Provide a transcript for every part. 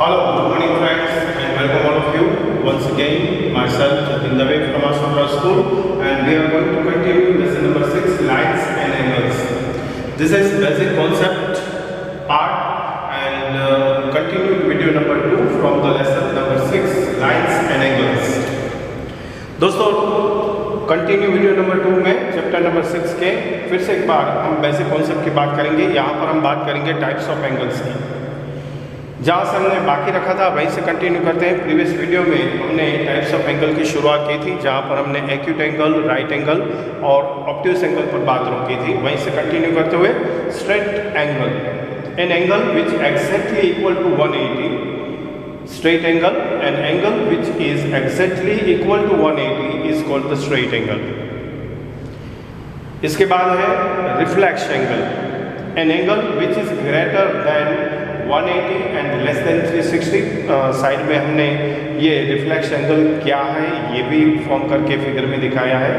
Hello, good morning friends and welcome all of you once again. Myself Jatin Dave from Ashram School and we are going to continue lesson number 6, lines and angles. This is basic concept part and continue video number 2 from the lesson number 6, lines and angles. दोस्तों continue video number 2 में chapter number 6 के फिर से एक बार हम basic concept की बात करेंगे। यहाँ पर हम बात करेंगे टाइप्स ऑफ एंगल्स की। जहाँ से हमने बाकी रखा था वहीं से कंटिन्यू करते हैं। प्रीवियस वीडियो में हमने टाइप्स ऑफ एंगल की शुरुआत की थी, जहाँ पर हमने एक्यूट एंगल, राइट एंगल और ऑब्ट्यूस एंगल पर बात रोकी थी। वहीं से कंटिन्यू करते हुए straight angle, an angle which exactly equal to 180, straight angle, an angle which is exactly equal to 180 is called the straight angle. इसके बाद है reflex angle, an angle which is greater than 180 and less than 360. Side में हमने ये reflex angle क्या है ये भी फॉर्म करके फिगर में दिखाया है।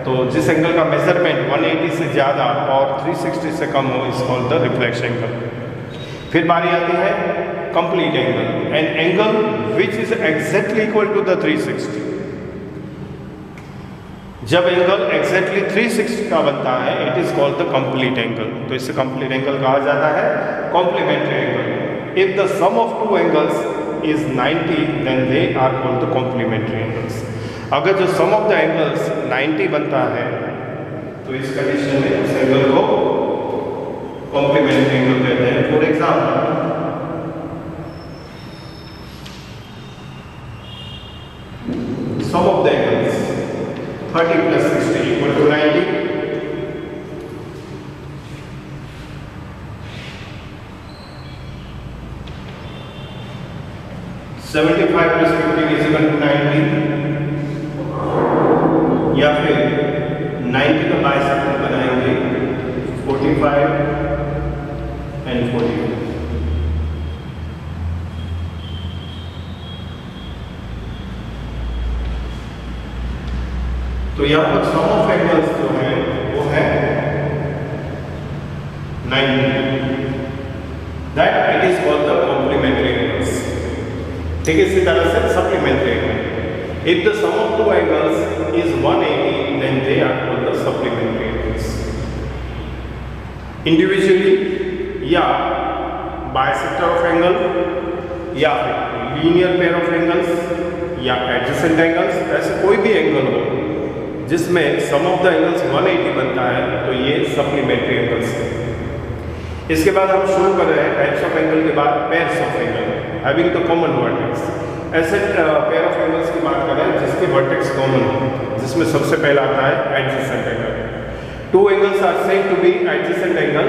तो जिस एंगल का मेजरमेंट 180 से ज़्यादा और 360 से कम हो is called the reflex angle. फिर बारी आती है complete angle, an angle which is exactly equal to the 360. जब एंगल exactly 360 का बनता है it is called the complete angle. तो इससे complete angle कहा जाता है complementary angle. If the sum of two angles is 90 then they are called the complementary angles. अगर जो sum of the angles 90 बनता है तो इस कंडीशन में उस एंगल को complementary angle कहते हैं। For example sum of the angles 30 plus 60 equal to 90. $75 plus 15 is equal to 90. या फिर 90 का बाइसेक्टर बनाएंगे 45 and 42. तो यहाँ पर सम ऑफ एंगल्स जो है वो है 90, that it is called the complementary angles. ठीक है, इसी तरह से supplementary angle, if the sum of two angles is 180 then they are called the supplementary angles. Individually या बाइसेक्टर ऑफ एंगल या फिर लीनियर पेयर ऑफ एंगल्स या adjacent angles, ऐसे कोई भी एंगल हो जिसमें सम ऑफ द एंगल्स 180 बनता है तो ये सप्लीमेंट्री एंगल्स है। इसके बाद हम शुरू कर रहे हैं टाइप्स ऑफ एंगल के बाद pairs of angle having the common vertex. ऐसे पेयर ऑफ एंगल्स की बात कर रहे हैं जिसके वर्टेक्स कॉमन हो, जिसमें सबसे पहला आता है adjacent angle. Two angles are said to be adjacent angle.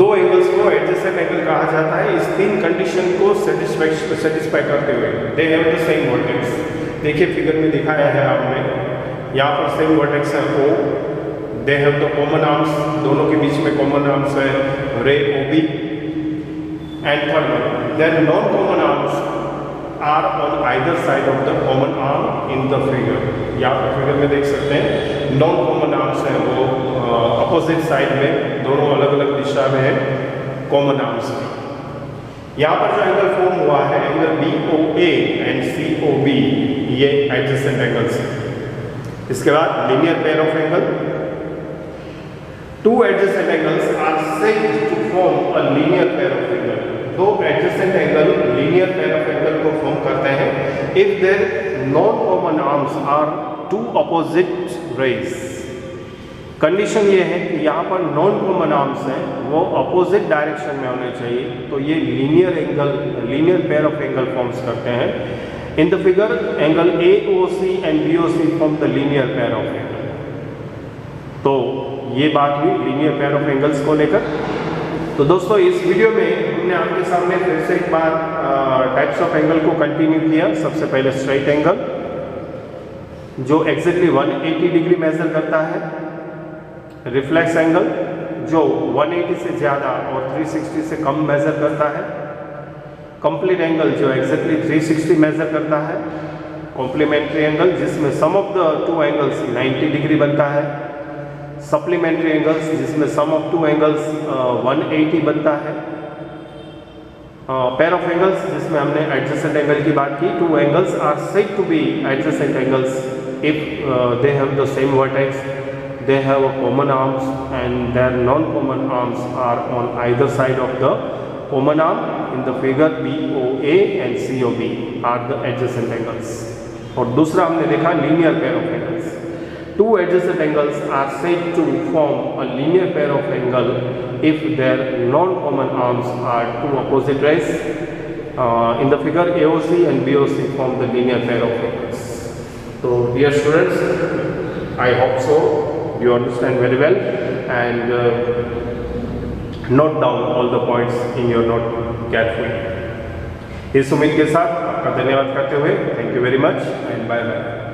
दो एंगल्स को एडजेसेंट एंगल कहा जाता है इस तीन कंडीशन को सेटिस्फाई करते हुए। They have the same vertex. देखिए फिगर में दिखाया है आपने, यहाँ पर सेम वर्टेक्स है O, they have the common arms, दोनों के बीच में कॉमन आर्म्स है ray OB, and third then non common arms are on either side of the common arm in the figure. यहाँ पर फिगर में देख सकते हैं नॉन कॉमन आर्म्स है वो अपोजिट साइड में, दोनों अलग अलग दिशा में है कॉमन आर्म्स में। यहाँ पर जो एंगल फॉर्म हुआ है एंगल BOA एंड COB, ये एडजेसेंट एंगल्स हैं। इसके बाद linear pair of angle, two adjacent angles are said to form a linear pair of angle. दो adjacent angle linear pair of angle को फॉर्म करते हैं if their non common arms are two opposite rays. Condition ये है कि यहाँ पर non common arms हैं वो अपोजिट डायरेक्शन में होने चाहिए, तो ये linear angle, linear pair of angle forms करते हैं। इन the figure angle AOC and BOC form the linear pair of angle. तो ये बात हुई लीनियर पेयर ऑफ एंगल्स को लेकर। तो दोस्तों इस वीडियो में हमने आपके सामने फिर से एक बार टाइप्स ऑफ एंगल को कंटिन्यू किया। सबसे पहले स्ट्रेट एंगल जो एग्जैक्टली 180 डिग्री मेजर करता है, रिफ्लेक्स एंगल जो 180 से ज़्यादा और 360 से कम मेजर करता है, कंप्लीट एंगल जो एग्जैक्टली 360 मेजर करता है, कॉम्प्लीमेंट्री एंगल जिसमें sum of the two angles 90 degree बनता है, सप्लीमेंट्री एंगल्स जिसमें सम ऑफ टू एंगल्स 180 बनता है, पेयर ऑफ एंगल्स जिसमें हमने एडजेसेंट एंगल की बात की, two angles are said to be adjacent angles if they have the same vertex, they have a common arms, and their non-common arms are on either side of the common arm. In the figure BOA and COB are the adjacent angles. और दूसरा हमने देखा linear pair of angles. Two adjacent angles are said to form a linear pair of angle if their non-common arms are two opposite rays. In the figure AOC and BOC form the linear pair of angles. So dear students, I hope so you understand very well and note down all the points in your note carefully. इस उम्मीद के साथ आपका धन्यवाद करते हुए thank you very much and bye bye.